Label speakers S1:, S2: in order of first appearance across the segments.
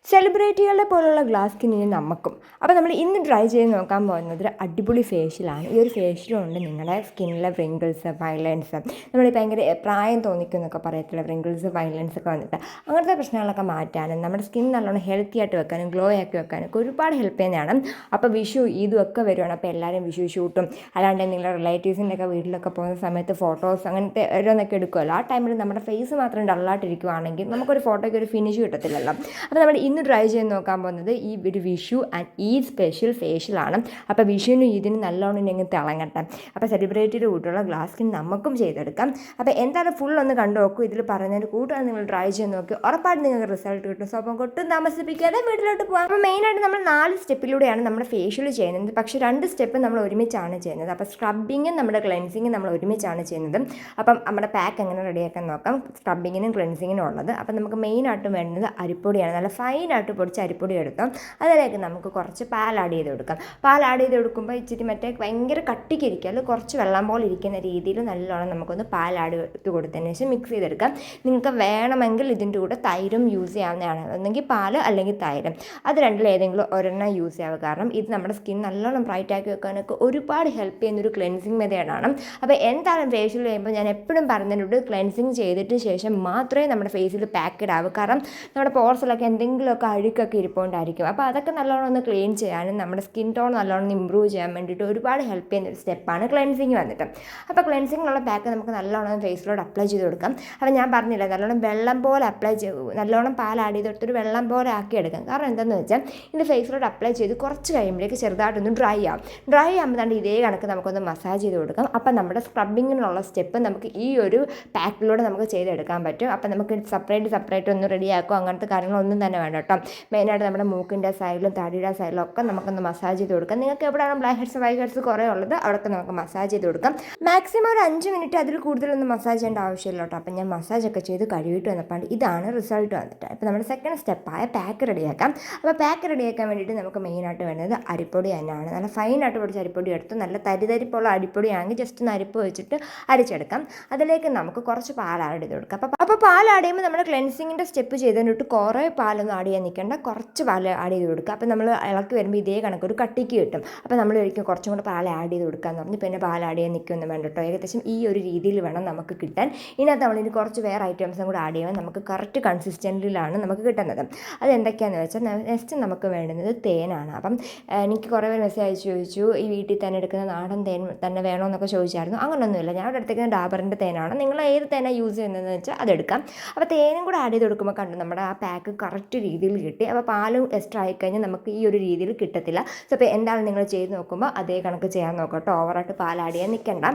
S1: സെലിബ്രിറ്റികളെ പോലുള്ള ഗ്ലാസ് സ്കിന്നിന് നമുക്കും. അപ്പോൾ നമ്മൾ ഇന്ന് ട്രൈ ചെയ്ത് നോക്കാൻ പോകുന്നത് ഒരു അടിപൊളി ഫേഷ്യലാണ്. ഈ ഒരു ഫേഷ്യലുകൊണ്ട് നിങ്ങളുടെ സ്കിന്നിലെ വ്രിങ്കിൾസ്, ഫൈൻലൈൻസ്, നമ്മൾ ഭയങ്കര പ്രായം തോന്നിക്കുന്നൊക്കെ പറയത്തില്ല, വ്രിങ്കിൾസ്, ഫൈൻലൈൻസ് ഒക്കെ വന്നിട്ട് അങ്ങനത്തെ പ്രശ്നങ്ങളൊക്കെ മാറ്റാനും നമ്മുടെ സ്കിൻ നല്ലോണം ഹെൽത്തി ആയിട്ട് വെക്കാനും ഗ്ലോ ആക്കി വെക്കാനൊക്കെ ഒരുപാട് ഹെൽപ്പ് ചെയ്യുന്നതാണ്. അപ്പോൾ വിഷു ഈദും ഒക്കെ വരുവാണ്. അപ്പോൾ എല്ലാവരും വിഷു ഷൂട്ടും അല്ലാണ്ട് നിങ്ങളുടെ റിലേറ്റീവ്സിൻ്റെ ഒക്കെ വീട്ടിലൊക്കെ പോകുന്ന സമയത്ത് ഫോട്ടോസ് അങ്ങനത്തെ ഓരോന്നൊക്കെ എടുക്കുമല്ലോ. ആ ടൈമിൽ നമ്മുടെ ഫേസ് മാത്രം ഡള്ളായിട്ടിരിക്കുവാണെങ്കിൽ നമുക്കൊരു ഫോട്ടോയ്ക്ക് ഒരു ഫിനിഷ് കിട്ടത്തില്ലല്ലോ. അപ്പോൾ നമ്മൾ ഇന്ന് ട്രൈ ചെയ്ത് നോക്കാൻ പോകുന്നത് ഈ ഒരു വിഷു ആൻഡ് ഈദ് സ്പെഷ്യൽ ഫേഷ്യലാണ്. അപ്പോൾ വിഷുവിനും ഈദിനും നല്ലോണം ഇങ്ങനെ തിളങ്ങട്ടെ. അപ്പോൾ സെലിബ്രിറ്റിയുടെ കൂട്ടുള്ള ഗ്ലാസ് സ്കിൻ നമുക്കും ചെയ്തെടുക്കാം. അപ്പോൾ എന്തായാലും ഫുൾ ഒന്ന് കണ്ടു നോക്കൂ. ഇതിൽ പറയുന്നതിന് കൂട്ടാൻ നിങ്ങൾ ട്രൈ ചെയ്ത് നോക്കി ഉറപ്പായിട്ട് നിങ്ങൾക്ക് റിസൾട്ട് കിട്ടും. സോ അപ്പം ഒട്ടും താമസിപ്പിക്കാതെ വീട്ടിലോട്ട് പോകാം. അപ്പോൾ മെയിനായിട്ട് നമ്മൾ 4 സ്റ്റെപ്പിലൂടെയാണ് നമ്മുടെ ഫേഷ്യൽ ചെയ്യുന്നത്. പക്ഷേ 2 സ്റ്റെപ്പ് നമ്മൾ ഒരുമിച്ചാണ് ചെയ്യുന്നത്. അപ്പോൾ സ്ക്രബിങ്ങും നമ്മുടെ ക്ലെൻസിങ്ങും നമ്മൾ ഒരുമിച്ചാണ് ചെയ്യുന്നത്. അപ്പം നമ്മുടെ പാക്ക് എങ്ങനെ റെഡിയാക്കാൻ നോക്കാം. സ്ക്രബിങ്ങിനും ക്ലെൻസിങ്ങിനും ഉള്ളത്. അപ്പം നമുക്ക് മെയിനായിട്ടും വേണ്ടത് അരിപ്പൊടിയാണ്. നല്ല ഫൈനായിട്ട് പൊടിച്ച് അരിപ്പൊടി എടുക്കാം. അതിലേക്ക് നമുക്ക് കുറച്ച് പാൽ ആഡ് ചെയ്ത് കൊടുക്കാം. പാൽ ആഡ് ചെയ്ത് കൊടുക്കുമ്പോൾ ഇച്ചിരി ഭയങ്കര കട്ടിക്കിരിക്കുക, അത് കുറച്ച് വെള്ളം പോലെ ഇരിക്കുന്ന രീതിയിൽ നല്ലോണം നമുക്കൊന്ന് പാൽ ആഡ് ചെയ്ത് കൊടുത്തതിന് ശേഷം മിക്സ് ചെയ്തെടുക്കാം. നിങ്ങൾക്ക് വേണമെങ്കിൽ ഇതിൻ്റെ കൂടെ തൈരും യൂസ് ചെയ്യാവുന്നതാണ്. ഒന്നെങ്കിൽ പാൽ അല്ലെങ്കിൽ തൈരും, അത് രണ്ടിലേതെങ്കിലും ഒരെണ്ണം യൂസ് ചെയ്യാവുക. കാരണം ഇത് നമ്മുടെ സ്കിൻ നല്ലോണം ബ്രൈറ്റ് ആക്കി വെക്കാനൊക്കെ ഒരുപാട് ഹെൽപ്പ് ചെയ്യുന്നൊരു ക്ലെൻസിങ് മെത്തേഡാണ്. അപ്പോൾ എന്തായാലും ഫേഷ്യൽ ചെയ്യുമ്പോൾ ഞാൻ എപ്പോഴും പറഞ്ഞിട്ടുണ്ട്, ക്ലെൻസിങ് ചെയ്തിട്ട് ശേഷം മാത്രമേ നമ്മുടെ ഫേസിൽ പാക്ക് ഇടാവൂ. കാരണം നമ്മുടെ പോർസിലൊക്കെ എന്തെങ്കിലുമൊക്കെ അഴുക്കൊക്കെ ഇരിപ്പുകൊണ്ടായിരിക്കും. അപ്പോൾ അതൊക്കെ നല്ലോണം ഒന്ന് ക്ലീൻ ചെയ്യാനും നമ്മുടെ സ്കിൻ ടോൺ നല്ലോണം ഇമ്പ്രൂവ് ചെയ്യാൻ വേണ്ടിയിട്ട് ഒരുപാട് ഹെൽപ്പ് ചെയ്യുന്ന ഒരു സ്റ്റെപ്പാണ് ക്ലെൻസിങ് വന്നിട്ട്. അപ്പോൾ ക്ലെൻസിങ്ങിനുള്ള പാക്ക് നമുക്ക് നല്ലോണം ഫേസിലോട്ട് അപ്ലൈ ചെയ്ത് കൊടുക്കാം. അപ്പോൾ ഞാൻ പറഞ്ഞില്ല, നല്ലോണം വെള്ളം പോലെ അപ്ലൈ ചെയ്ത് നല്ലോണം പാൽ ആഡ് ചെയ്ത് കൊടുത്തൊരു വെള്ളം പോലെ ആക്കി എടുക്കാം. കാരണം എന്താണെന്ന് വെച്ചാൽ ഇത് ഫേസിലോട്ട് അപ്ലൈ ചെയ്ത് കുറച്ച് കഴിയുമ്പോഴേക്ക് ചെറുതായിട്ടൊന്ന് ഡ്രൈ ആവും. ഡ്രൈ ആകുമ്പോൾ തന്നെ ഇതേ കണക്ക് നമുക്കൊന്ന് മസാജ് ചെയ്ത് കൊടുക്കാം. അപ്പോൾ നമ്മുടെ സ്ക്രബിങ്ങിനുള്ള സ്റ്റെപ്പ് നമുക്ക് ഈ ഒരു പാക്കിലൂടെ നമുക്ക് ചെയ്തെടുക്കാൻ പറ്റും. അപ്പോൾ നമുക്ക് സെപ്പറേറ്റ് ഒന്ന് റെഡിയാക്കും, അങ്ങനത്തെ കാര്യങ്ങളൊന്നും തന്നെ വേണ്ട കേട്ടോ. മെയിനായിട്ട് നമ്മുടെ മൂക്കിൻ്റെ സൈഡിലും തടിയുടെ സൈഡിലും ഒക്കെ നമുക്കൊന്ന് മസാജ് ചെയ്ത് കൊടുക്കാം. നിങ്ങൾക്ക് എവിടെയാണ് ബ്ലാക്ക് ഹെഡ്സ് വൈറ്റ് ഹെഡ്സ് കുറേ ഉള്ളത് അവിടെയൊക്കെ നമുക്ക് മസാജ് ചെയ്ത് കൊടുക്കാം. മാക്സിമം ഒരു 5 മിനിറ്റ്, അതിൽ കൂടുതലൊന്നും മസാജ് ചെയ്യേണ്ട ആവശ്യമില്ല കേട്ടോ. അപ്പം ഞാൻ മസാജൊക്കെ ചെയ്ത് കഴുകിയിട്ട് വന്നപ്പോൾ ഇതാണ് റിസൾട്ട് വന്നിട്ട്. ഇപ്പോൾ നമ്മുടെ സെക്കൻഡ് സ്റ്റെപ്പായ പാക്ക് റെഡിയാക്കാം. അപ്പോൾ പാക്ക് റെഡിയാക്കാൻ വേണ്ടിയിട്ട് നമുക്ക് മെയിനായിട്ട് വേണ്ടത് അരിപ്പൊടി തന്നെയാണ്. നല്ല ഫൈനായിട്ട് പൊടിച്ച് അരിപ്പൊടി എടുത്ത് നല്ല തരിതരിപ്പുള്ള അരിപ്പൊടിയാണെങ്കിൽ ജസ്റ്റ് ഒന്ന് അരിപ്പ് വെച്ചിട്ട് അരിച്ചെടുക്കാം. അതിലേക്ക് നമുക്ക് കുറച്ച് പാൽ ആഡ് ചെയ്ത് കൊടുക്കാം. അപ്പോൾ പാൽ ആഡ് ചെയ്യുമ്പോൾ നമ്മൾ ക്ലെൻസിങ്ങിൻ്റെ സ്റ്റെപ്പ് ചെയ്തതിനിട്ട് കുറേ പാലൊന്നും ആഡ് ചെയ്യാൻ നിൽക്കേണ്ട, കുറച്ച് പാൽ ആഡ് ചെയ്ത് കൊടുക്കുക. അപ്പോൾ നമ്മൾ ഇളക്കി വരുമ്പോൾ ഇതേ കണക്കൊരു കട്ടിക്ക് കിട്ടും. അപ്പോൾ നമ്മൾ ഒരിക്കലും കുറച്ചും കൂടെ പാൽ ആഡ് ചെയ്ത് കൊടുക്കാമെന്ന് പറഞ്ഞ് പിന്നെ പാൽ ആഡ് ചെയ്യാൻ നിൽക്കുമെന്ന് വേണ്ട കേട്ടോ. ഏകദേശം ഈ ഒരു രീതിയിൽ വേണം നമുക്ക് കിട്ടാൻ. ഇതിനകത്ത് നമ്മളിനി കുറച്ച് വേറെ ഐറ്റംസും കൂടെ ആഡ് ചെയ്യുമ്പോൾ നമുക്ക് കറക്റ്റ് കൺസിസ്റ്റൻറ്റിലാണ് നമുക്ക് കിട്ടുന്നത്. അത് എന്തൊക്കെയാണെന്ന് വെച്ചാൽ നെക്സ്റ്റ് നമുക്ക് വേണ്ടുന്നത് തേനാണ്. അപ്പം എനിക്ക് കുറേ പേര് മെസ്സേജ് അയച്ചു ചോദിച്ചു, ഈ വീട്ടിൽ തന്നെ എടുക്കുന്ന നാടൻ തേൻ തന്നെ വേണമെന്നൊക്കെ ചോദിച്ചായിരുന്നു. അങ്ങനെയൊന്നുമില്ല, ഞാൻ ഇവിടെ എടുത്തേക്കുന്ന ഡാബറിൻ്റെ തേനാണ്. നിങ്ങൾ ഏത് തേനാണ് യൂസ് ചെയ്യുന്നതെന്ന് വെച്ചാൽ അതെടുക്കാം. അപ്പോൾ തേനും കൂടെ ആഡ് ചെയ്ത് കൊടുക്കുമ്പോൾ കണ്ടു നമ്മുടെ ആ പാക്ക് കറക്റ്റ് രീതിയിൽ കിട്ടി. അപ്പോൾ പാലും എക്സ്ട്രാ ആയിക്കഴിഞ്ഞാൽ നമുക്ക് ഈ ഒരു രീതിയിൽ കിട്ടത്തില്ല. സോ അപ്പോൾ എന്തായാലും നിങ്ങൾ ചെയ്ത് നോക്കുമ്പോൾ അതേ കണക്ക് ചെയ്യാൻ നോക്കട്ടോ. ഓവറായിട്ട് പാൽ ആഡ് ചെയ്യാൻ നിൽക്കണ്ട.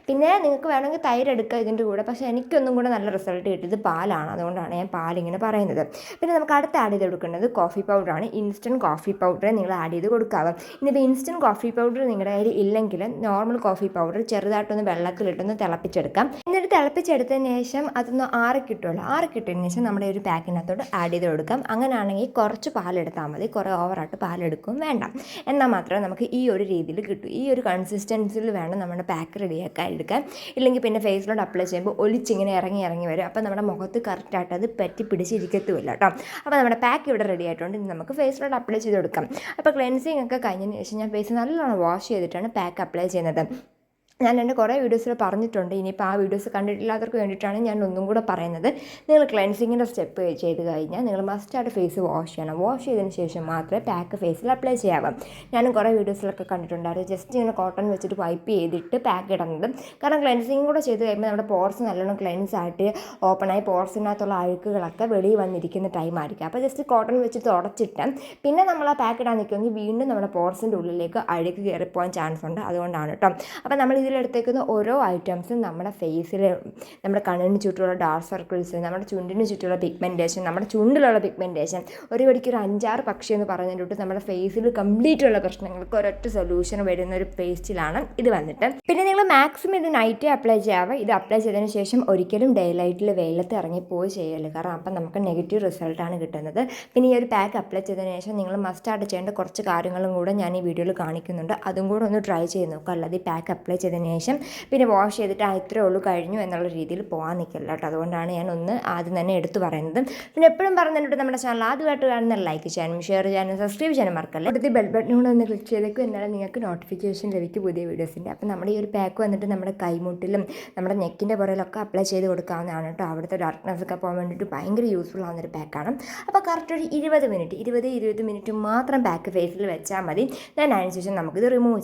S1: പിന്നെ നിങ്ങൾക്ക് വേണമെങ്കിൽ തൈര് എടുക്കുക ഇതിൻ്റെ കൂടെ. പക്ഷേ എനിക്കൊന്നും കൂടെ നല്ല റിസൾട്ട് കിട്ടിയത് പാലാണ്, അതുകൊണ്ടാണ് ഞാൻ പാലിങ്ങനെ പറയുന്നത്. പിന്നെ നമുക്ക് അടുത്ത് ആഡ് ചെയ്ത് കൊടുക്കേണ്ടത് കോഫി പൗഡറാണ്. ഇൻസ്റ്റൻറ്റ് കോഫി പൗഡർ നിങ്ങൾ ആഡ് ചെയ്ത് കൊടുക്കാവും. ഇനിയിപ്പോൾ ഇൻസ്റ്റൻറ്റ് കോഫി പൗഡർ നിങ്ങളുടെ കയ്യിൽ ഇല്ലെങ്കിൽ നോർമൽ കോഫി പൗഡർ ചെറുതായിട്ടൊന്ന് വെള്ളത്തിലിട്ടൊന്ന് തിളപ്പിച്ചെടുക്കാം. എന്നിട്ട് തിളപ്പിച്ചെടുത്തതിന് ശേഷം അതൊന്ന് ആറിക്കിട്ടുമല്ലോ, ആറിക്കിട്ടതിന് ശേഷം നമ്മുടെ ഒരു പാക്കിനകത്തോട്ട് ആഡ് ചെയ്ത് കൊടുക്കാം. അങ്ങനെയാണെങ്കിൽ കുറച്ച് പാലെടുത്താൽ മതി, കുറേ ഓവറായിട്ട് പാലെടുക്കും വേണ്ട. എന്നാൽ മാത്രമേ നമുക്ക് ഈ ഒരു രീതിയിൽ കിട്ടൂ. ഈ ഒരു കൺസിസ്റ്റൻസിയിൽ വേണം നമ്മുടെ പാക്ക് റെഡിയാക്കാൻ എടുക്കാൻ. ഇല്ലെങ്കിൽ പിന്നെ ഫേസിലോട്ട് അപ്ലൈ ചെയ്യുമ്പോൾ ഒലിച്ചിങ്ങനെ ഇറങ്ങി വരും. അപ്പോൾ നമ്മുടെ മുഖത്ത് കറക്റ്റായിട്ട് അത് പറ്റി പിടിച്ചിരിക്കത്തുമില്ല കേട്ടോ. അപ്പോൾ നമ്മുടെ പാക്ക് ഇവിടെ റെഡി ആയിട്ടുണ്ട്. ഇനി നമുക്ക് ഫേസിലോട്ട് അപ്ലൈ ചെയ്ത് കൊടുക്കാം. അപ്പോൾ ക്ലെൻസിങ് ഒക്കെ കഴിഞ്ഞതിന് ശേഷം ഞാൻ ഫേസ് നല്ലോണം വാഷ് ചെയ്തിട്ടാണ് പാക്ക് അപ്ലൈ ചെയ്യുന്നത്. ഞാൻ എൻ്റെ കുറേ വീഡിയോസിൽ പറഞ്ഞിട്ടുണ്ട്. ഇനിയിപ്പോൾ ആ വീഡിയോസ് കണ്ടിട്ടില്ലാത്തവർക്ക് വേണ്ടിയിട്ടാണ് ഞാൻ ഒന്നും കൂടെ പറയുന്നത്. നിങ്ങൾ ക്ലെൻസിങ്ങിൻ്റെ സ്റ്റെപ്പ് ചെയ്ത് കഴിഞ്ഞാൽ നിങ്ങൾ മസ്റ്റായിട്ട് ഫേസ് വാഷ് ചെയ്യണം. വാഷ് ചെയ്തതിന് ശേഷം മാത്രമേ പാക്ക് ഫേസിൽ അപ്ലൈ ചെയ്യാവൂ. ഞാനും കുറേ വീഡിയോസിലൊക്കെ കണ്ടിട്ടുണ്ടായിരുന്നു ജസ്റ്റ് ഇങ്ങനെ കോട്ടൺ വെച്ചിട്ട് വൈപ്പ് ചെയ്തിട്ട് പാക്ക് ഇടുന്നത്. കാരണം ക്ലെൻസിങ് കൂടെ ചെയ്ത് കഴിയുമ്പോൾ നമ്മുടെ പോർസ് നല്ലോണം ക്ലെൻസ് ആയിട്ട് ഓപ്പണായി പോർസിനകത്തുള്ള അഴുക്കുകളൊക്കെ വെളിയിൽ വന്നിരിക്കുന്ന ടൈമായിരിക്കും. അപ്പോൾ ജസ്റ്റ് കോട്ടൺ വെച്ച് തുടച്ചിട്ട് പിന്നെ നമ്മൾ ആ പാക്ക് ഇടാൻ നിൽക്കുമെങ്കിൽ വീണ്ടും നമ്മുടെ പോർസിൻ്റെ ഉള്ളിലേക്ക് അഴുക്ക് കയറിപ്പോകാൻ ചാൻസ് ഉണ്ട്. അതുകൊണ്ടാണ് കേട്ടോ. അപ്പോൾ നമ്മൾ ഇതിലെടുത്തേക്കുന്ന ഓരോ ഐറ്റംസും നമ്മുടെ ഫേസിൽ, നമ്മുടെ കണ്ണിന് ചുറ്റുമുള്ള ഡാർക്ക് സർക്കിൾസ്, നമ്മുടെ ചുണ്ടിന് ചുറ്റുമുള്ള പിഗ്മെൻറ്റേഷൻ, നമ്മുടെ ചുണ്ടിലുള്ള പിഗ്മെൻറ്റേഷൻ, ഒരു വഴിക്കൊരു 5-6 പക്ഷി എന്ന് പറഞ്ഞിട്ട് നമ്മുടെ ഫേസിൽ കംപ്ലീറ്റ് ഉള്ള പ്രശ്നങ്ങൾക്ക് ഒരൊറ്റ സൊല്യൂഷൻ വരുന്ന ഒരു പേസ്റ്റിലാണ് ഇത് വന്നിട്ട്. പിന്നെ നിങ്ങൾ മാക്സിമം ഇത് നൈറ്റ് അപ്ലൈ ചെയ്യാവുക. ഇത് അപ്ലൈ ചെയ്തതിന് ശേഷം ഒരിക്കലും ഡേ ലൈറ്റിൽ വെയിലത്ത് ഇറങ്ങിപ്പോയി ചെയ്യല്. കാരണം അപ്പം നമുക്ക് നെഗറ്റീവ് റിസൾട്ടാണ് കിട്ടുന്നത്. പിന്നെ ഈ ഒരു പാക്ക് അപ്ലൈ ചെയ്തതിന് ശേഷം നിങ്ങൾ മസ്റ്റായിട്ട് ചെയ്യേണ്ട കുറച്ച് കാര്യങ്ങളും കൂടെ ഞാൻ ഈ വീഡിയോയിൽ കാണിക്കുന്നുണ്ട്. അതും കൂടെ ഒന്ന് ട്രൈ ചെയ്ത് നോക്കുക. അല്ലാതെ ഈ പാക്ക് അപ്ലൈ ചെയ്ത് ചെയ്തതിന് ശേഷം പിന്നെ വാഷ് ചെയ്തിട്ട് ഇത്രയേ ഉള്ളൂ കഴിഞ്ഞു എന്നുള്ള രീതിയിൽ പോകാൻ നിൽക്കില്ല കേട്ടോ. അതുകൊണ്ടാണ് ഞാൻ ആദ്യം തന്നെ എടുത്തു പറയുന്നത്. പിന്നെ എപ്പോഴും പറഞ്ഞിട്ട് നമ്മുടെ ചാനൽ ആദ്യമായിട്ട് കാണുന്ന ലൈക്ക് ചെയ്യാനും ഷെയർ ചെയ്യാനും സബ്സ്ക്രൈബ് ചെയ്യാനും മറക്കല്ലേ. അടുത്ത് ബെൽ ബട്ടൺ കൂടെ ഒന്ന് ക്ലിക്ക് ചെയ്തേക്കും, എന്നാലും നിങ്ങൾക്ക് നോട്ടിഫിക്കേഷൻ ലഭിക്കും പുതിയ വീഡിയോസിൻ്റെ. അപ്പോൾ നമ്മുടെ ഈ ഒരു പാക്ക് വന്നിട്ട് നമ്മുടെ കൈമുട്ടിലും നമ്മുടെ നെക്കിൻ്റെ പുറയിലൊക്കെ അപ്ലൈ ചെയ്ത് കൊടുക്കാവുന്നതാണ് കേട്ടോ. അവിടുത്തെ ഡാർക്ക്നെസ് ഒക്കെ പോകാൻ വേണ്ടിയിട്ട് ഭയങ്കര യൂസ്ഫുൾ ആവുന്നൊരു പാക്കാണ്. അപ്പോൾ കറക്റ്റ് ഒരു 20 മിനിറ്റ് മാത്രം പാക്ക് ഫേസിൽ വെച്ചാൽ മതി. ഞാൻ അതിനുശേഷം നമുക്കിത് റിമൂവ്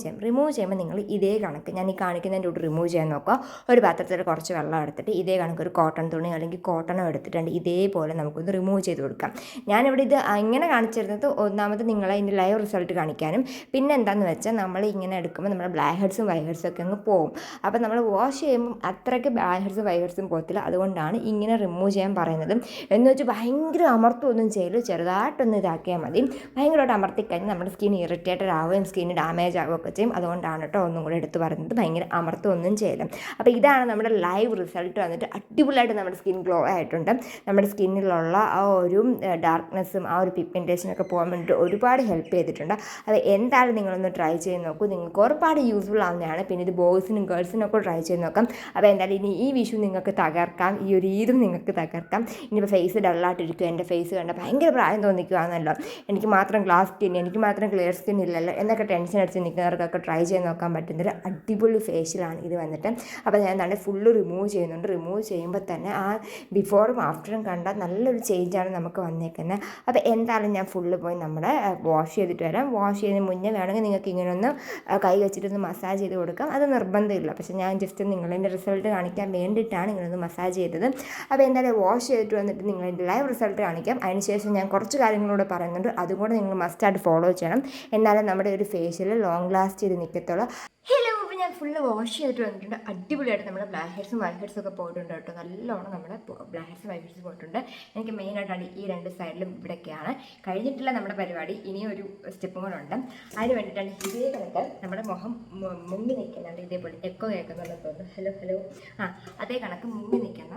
S1: ചെയ്യുമ്പോൾ നിങ്ങൾ ഇതേ കണക്ക് ഞാൻ ഈ കാണിക്കുന്നതിൻ്റെ കൂടെ റിമൂവ് ചെയ്യാൻ നോക്കുക. ഒരു പാത്രത്തിൽ കുറച്ച് വെള്ളം എടുത്തിട്ട് ഇതേ കണക്ക് ഒരു കോട്ടൺ തുണി അല്ലെങ്കിൽ കോട്ടണോ എടുത്തിട്ടുണ്ട് ഇതേപോലെ നമുക്കൊന്ന് റിമൂവ് ചെയ്ത് കൊടുക്കാം. ഞാനിവിടെ ഇത് ഇങ്ങനെ കാണിച്ചിരുന്നത് ഒന്നാമത് നിങ്ങളെ ഇതിൻ്റെ ലൈവ് റിസൾട്ട് കാണിക്കാനും, പിന്നെ എന്താണെന്ന് വെച്ചാൽ നമ്മൾ ഇങ്ങനെ എടുക്കുമ്പോൾ നമ്മുടെ ബ്ലാക്ക് ഹെഡ്സും വൈറ്റ് ഹെഡ്സും ഒക്കെ അങ്ങ് പോകും. അപ്പോൾ നമ്മൾ വാഷ് ചെയ്യുമ്പോൾ അത്രയ്ക്ക് ബ്ലാക്ക് ഹെഡ്സും വൈറ്റ് ഹെഡ്സും പോകത്തില്ല. അതുകൊണ്ടാണ് ഇങ്ങനെ റിമൂവ് ചെയ്യാൻ പറയുന്നത്. എന്ന് വെച്ചാൽ ഭയങ്കര അമർത്തൊന്നും ചെയ്യലും ചെറുതായിട്ടൊന്ന് ഇതാക്കിയാൽ മതി. ഭയങ്കരമായിട്ട് അമർത്തിക്കഴിഞ്ഞാൽ നമ്മുടെ സ്കിൻ ഇറിറ്റേറ്റഡ് ആവുകയും സ്കിൻ ഡാമേജ് ആവുകയൊക്കെ ചെയ്യും. അതുകൊണ്ടാണ് കേട്ടോ ഒന്നും കൂടെ എടുത്ത് പറയുന്നത് ഭയങ്കര അമർത്തൊന്നും ചെയ്യലും. അപ്പോൾ ഇതാണ് നമ്മുടെ ലൈവ് റിസൾട്ട് വന്നിട്ട് അടിപൊളിയായിട്ട് നമ്മുടെ സ്കിൻ ഗ്ലോ ആയിട്ടുണ്ട്. നമ്മുടെ സ്കിന്നിലുള്ള ആ ഒരു ഡാർക്ക്നെസ്സും ആ ഒരു പിഗ്മെൻറ്റേഷനൊക്കെ പോകാൻ വേണ്ടിയിട്ട് ഒരുപാട് ഹെൽപ്പ് ചെയ്തിട്ടുണ്ട്. അത് എന്തായാലും നിങ്ങളൊന്ന് ട്രൈ ചെയ്ത് നോക്കൂ, നിങ്ങൾക്ക് ഒരുപാട് യൂസ്ഫുൾ ആവുന്നതാണ്. പിന്നെ ഇത് ബോയ്സിനും ഗേൾസിനും ഒക്കെ ട്രൈ ചെയ്ത് നോക്കാം. അപ്പോൾ എന്തായാലും ഇനി ഈ വിഷു നിങ്ങൾക്ക് തകർക്കാം, ഈ ഒരു ഈദും നിങ്ങൾക്ക് തകർക്കാം. ഇനിയിപ്പോൾ ഫേസ് ഡള്ളായിട്ടിരിക്കും, എൻ്റെ ഫേസ് കണ്ട ഭയങ്കര പ്രായം തോന്നിക്കുകയാണല്ലോ, എനിക്ക് മാത്രം ഗ്ലാസ് സ്കിൻ, എനിക്ക് മാത്രം ക്ലിയർ സ്കിൻ ഇല്ലല്ലോ എന്നൊക്കെ ടെൻഷൻ അടിച്ച് നിൽക്കുന്നവർക്കൊക്കെ ട്രൈ ചെയ്ത് നോക്കാൻ പറ്റുന്നൊരു അടിപൊളി ഫേഷ്യലാണ് ഇത് വന്നിട്ട്. അപ്പോൾ ഞാൻ നല്ല ഫുള്ള് റിമൂവ് ചെയ്യുന്നുണ്ട്. റിമൂവ് ചെയ്യുമ്പോൾ തന്നെ ആ ബിഫോറും ആഫ്റ്ററും കണ്ടാൽ നല്ലൊരു ചേഞ്ചാണ് നമുക്ക് വന്നേക്കുന്നത്. അപ്പോൾ എന്തായാലും ഞാൻ ഫുള്ള് പോയി നമ്മുടെ വാഷ് ചെയ്തിട്ട് വരാം. വാഷ് ചെയ്യുന്നതിന് മുന്നേ വേണമെങ്കിൽ നിങ്ങൾക്ക് ഇങ്ങനെ ഒന്ന് കൈ വെച്ചിട്ടൊന്ന് മസാജ് ചെയ്ത് കൊടുക്കാം, അത് നിർബന്ധമില്ല. പക്ഷേ ഞാൻ ജസ്റ്റ് നിങ്ങളതിൻ്റെ റിസൾട്ട് കാണിക്കാൻ വേണ്ടിയിട്ടാണ് ഇങ്ങനൊന്ന് മസാജ് ചെയ്തത്. അപ്പോൾ എന്തായാലും വാഷ് ചെയ്തിട്ട് വന്നിട്ട് നിങ്ങളതിൻ്റെ ലൈവ് റിസൾട്ട് കാണിക്കാം. അതിനുശേഷം ഞാൻ കുറച്ച് കാര്യങ്ങളൂടെ പറയുന്നുണ്ട്, അതും കൂടെ നിങ്ങൾ മസ്റ്റായിട്ട് ഫോളോ ചെയ്യണം, എന്നാലും നമ്മുടെ ഒരു ഫേഷ്യൽ ലോങ് ലാസ്റ്റ് ചെയ്ത് നിൽക്കത്തുള്ളൂ. ഹലോ, അപ്പോൾ ഞാൻ ഫുള്ള് വാഷ് ചെയ്തിട്ട് വന്നിട്ടുണ്ട്. അടിപൊളിയായിട്ട് നമ്മുടെ ബ്ലാക്ക് ഹെഡ്സും വൈറ്റ് ഹെഡ്സും ഒക്കെ പോയിട്ടുണ്ട് കേട്ടോ. നല്ലോണം നമ്മുടെ ബ്ലാക്ക് ഹെഡ്സും വൈറ്റ് ഹെഡ്സും പോയിട്ടുണ്ട്. എനിക്ക് മെയിനായിട്ടാണ് ഈ രണ്ട് സൈഡിലും ഇവിടെയൊക്കെയാണ്. കഴിഞ്ഞിട്ടില്ല നമ്മുടെ പരിപാടി, ഇനിയും ഒരു സ്റ്റെപ്പും കൂടെ ഉണ്ട്. അതിന് വേണ്ടിയിട്ടാണ് ഇതേ കണക്ക് നമ്മുടെ മുഖം മുങ്ങി നിൽക്കുന്നുണ്ട്. ഇതേപോലെ എക്കോ കേൾക്കുന്നുണ്ടെന്ന് തോന്നുന്നു. ഹലോ അതേ കണക്ക് മുങ്ങി നിൽക്കുന്ന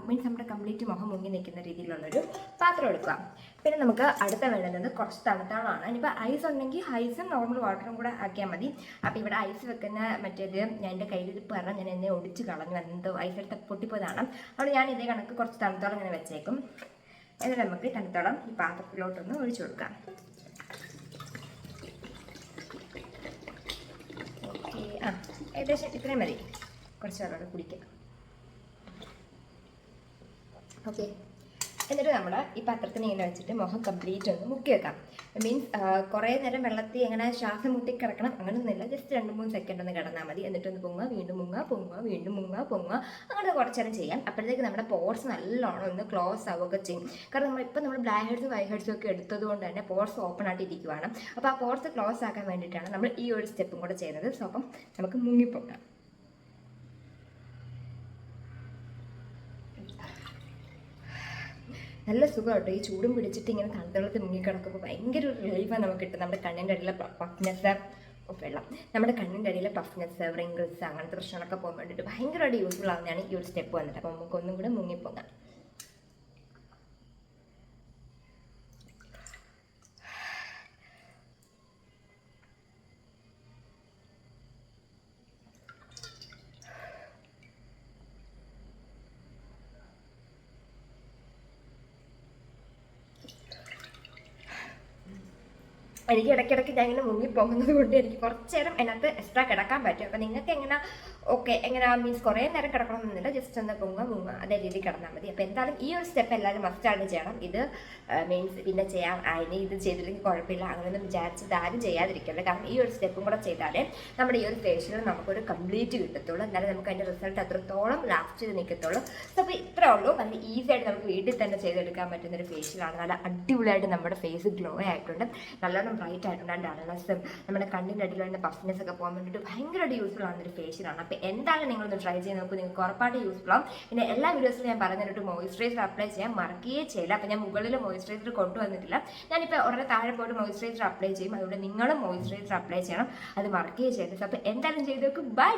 S1: മീൻസ് നമ്മുടെ കംപ്ലീറ്റ് മുഖം മുങ്ങി നിൽക്കുന്ന രീതിയിലുള്ളൊരു പാത്രം എടുക്കുക. പിന്നെ നമുക്ക് അടുത്ത വേണ്ടുന്നത് കുറച്ച് തണുത്തവളമാണ്. ഇനിയിപ്പോൾ ഐസ് ഉണ്ടെങ്കിൽ ഐസും നോർമൽ വാട്ടറും കൂടെ ആക്കിയാൽ മതി. അപ്പോൾ ഇവിടെ ഐസ് വെക്കുന്ന മറ്റേത് ഞാൻ എൻ്റെ കയ്യിൽ പറഞ്ഞ് ഞാൻ എന്നെ ഒടിച്ച് കളഞ്ഞു, എന്തോ ഐസ് എടുത്ത് പൊട്ടിപ്പോയതാണ്. അവിടെ ഞാൻ ഇതേ കണക്ക് കുറച്ച് തണുത്തോളം ഇങ്ങനെ വെച്ചേക്കും. എന്നിട്ട് നമുക്ക് തണുത്തോളം ഈ പാത്രത്തിലോട്ടൊന്ന് ഒഴിച്ചു കൊടുക്കാം. ഓക്കെ, ഏകദേശം ഇത്രയും മതി. കുറച്ച് വെള്ളം കുടിക്കാം. ഓക്കെ, എന്നിട്ട് നമ്മൾ ഈ പാത്രത്തിന് ഇങ്ങനെ വെച്ചിട്ട് മുഖം കംപ്ലീറ്റ് ഒന്ന് മുക്കി വെക്കാം. മീൻസ് കുറേ നേരം വെള്ളത്തിൽ എങ്ങനെ ശ്വാസം മുട്ടി കിടക്കണം അങ്ങനെയൊന്നുമില്ല, ജസ്റ്റ് 2-3 സെക്കൻഡ് ഒന്ന് കിടന്നാൽ മതി. എന്നിട്ടൊന്ന് പൊങ്ങുക, വീണ്ടും മുങ്ങുക, വീണ്ടും മുങ്ങുക, അങ്ങനെ കുറച്ച് നേരം ചെയ്യാം. അപ്പോഴത്തേക്ക് നമ്മുടെ പോർസ് നല്ലോണം ഒന്ന് ക്ലോസ് ആവുകയൊക്കെ ചെയ്യും. കാരണം നമ്മൾ ബ്ലാക്ക് ഹെഡ്സും വൈറ്റ് ഹെഡ്സും ഒക്കെ എടുത്തത് കൊണ്ട് തന്നെ പോർസ് ഓപ്പൺ ആയിട്ട് ഇരിക്കുവാണ്. അപ്പോൾ ആ പോർസ് ക്ലോസ് ആക്കാൻ വേണ്ടിയിട്ടാണ് നമ്മൾ ഈ ഒരു സ്റ്റെപ്പും കൂടെ ചെയ്യുന്നത്. സോ അപ്പം നമുക്ക് മുങ്ങിപ്പോകാം. നല്ല സുഖം കേട്ടോ. ഈ ചൂടും പിടിച്ചിട്ട് ഇങ്ങനെ തണുത്തവെള്ളത്തിൽ മുങ്ങിക്കിടക്കുമ്പോൾ ഭയങ്കര ഒരു റിലീഫാണ് നമുക്ക് കിട്ടും. നമ്മുടെ കണ്ണിൻ്റെ അടിയിലെ പഫ്നെസ് നമ്മുടെ കണ്ണിൻ്റെ അടിയിലെ പഫ്നെസ് റിങ്കിൾസ് അങ്ങനത്തെ പ്രശ്നങ്ങളൊക്കെ പോകാൻ വേണ്ടിയിട്ട് ഭയങ്കരമായിട്ട് യൂസ്ഫുൾ ആവുന്നതാണ് ഈ ഒരു സ്റ്റെപ്പ് വന്നിട്ട്. അപ്പോൾ നമുക്കൊന്നും കൂടെ മുങ്ങിപ്പോകാം. എനിക്ക് ഇടയ്ക്കിടയ്ക്ക് ഞാൻ ഇങ്ങനെ മുങ്ങിപ്പോകുന്നത് കൊണ്ട് എനിക്ക് കുറച്ച് നേരം അതിനകത്ത് എക്സ്ട്രാ കിടക്കാൻ പറ്റും. അപ്പോൾ നിങ്ങൾക്ക് എങ്ങനെ മീൻസ് കുറേ നേരം കിടക്കണമെന്നില്ല, ജസ്റ്റ് ഒന്ന് പൊങ്ങുക അതേ രീതിയിൽ കിടന്നാൽ മതി. അപ്പോൾ എന്തായാലും ഈ ഒരു സ്റ്റെപ്പ് എല്ലാവരും മസ്റ്റായിട്ട് ചെയ്യണം. ഇത് മീൻസ് പിന്നെ ചെയ്യാം, അതിന് ഇത് ചെയ്തില്ലെങ്കിൽ കുഴപ്പമില്ല അങ്ങനെയൊന്നും വിചാരിച്ചത് ആരും ചെയ്യാതിരിക്കല്ലോ. കാരണം ഈ ഒരു സ്റ്റെപ്പും കൂടെ ചെയ്താലേ നമ്മുടെ ഈ ഒരു ഫേഷ്യൽ നമുക്കൊരു കംപ്ലീറ്റ് കിട്ടത്തുള്ളൂ. എന്നാലും നമുക്ക് അതിൻ്റെ റിസൾട്ട് അത്രത്തോളം ലാസ്റ്റ് ചെയ്ത് നിൽക്കത്തുള്ളൂ. സോ അപ്പോൾ ഇത്രേ ഉള്ളൂ. നല്ല ഈസി ആയിട്ട് നമുക്ക് വീട്ടിൽ തന്നെ ചെയ്തെടുക്കാൻ പറ്റുന്നൊരു ഫേഷ്യലാണ്. നല്ല അടിപൊളിയായിട്ട് നമ്മുടെ ഫേസ് ഗ്ലോ ആയിട്ടുണ്ട്, നല്ലോണം ബ്രൈറ്റ് ആയിട്ടുണ്ട്. ഡൾനെസ്സും നമ്മുടെ കണ്ണിൻ്റെ അടിയിലുള്ള പഫ്നെസ് ഒക്കെ പോകാൻ വേണ്ടിയിട്ട് ഭയങ്കരമായിട്ട് യൂസ്ഫുൾ ആവുന്നൊരു ഫേഷ്യലാണ്. അപ്പോൾ എന്തായാലും നിങ്ങളൊന്ന് ട്രൈ ചെയ്ത് നോക്കൂ, നിങ്ങൾക്ക് ഉറപ്പായിട്ട് യൂസ്ഫുൾ ആവും. പിന്നെ എല്ലാ വീഡിയോസിലും ഞാൻ പറഞ്ഞിട്ട് മോയ്സ്ചറൈസർ അപ്ലൈ ചെയ്യാൻ മറക്കുകയേ ചെയ്യില്ല. അപ്പോൾ ഞാൻ മുകളിൽ മോയ്സ്ചറൈസർ കൊണ്ടുവന്നിട്ടില്ല, ഞാനിപ്പോൾ ഉടനെ താഴെ പോയിട്ട് മോയ്സ്ചറൈസർ അപ്ലൈ ചെയ്യും. അതുകൊണ്ട് നിങ്ങളും മോയ്സ്ചറൈസർ അപ്ലൈ ചെയ്യണം, അത് മറക്കുകയേ ചെയ്യരുത്. അപ്പോൾ എന്തായാലും ചെയ്ത് നോക്കും. ബൈ.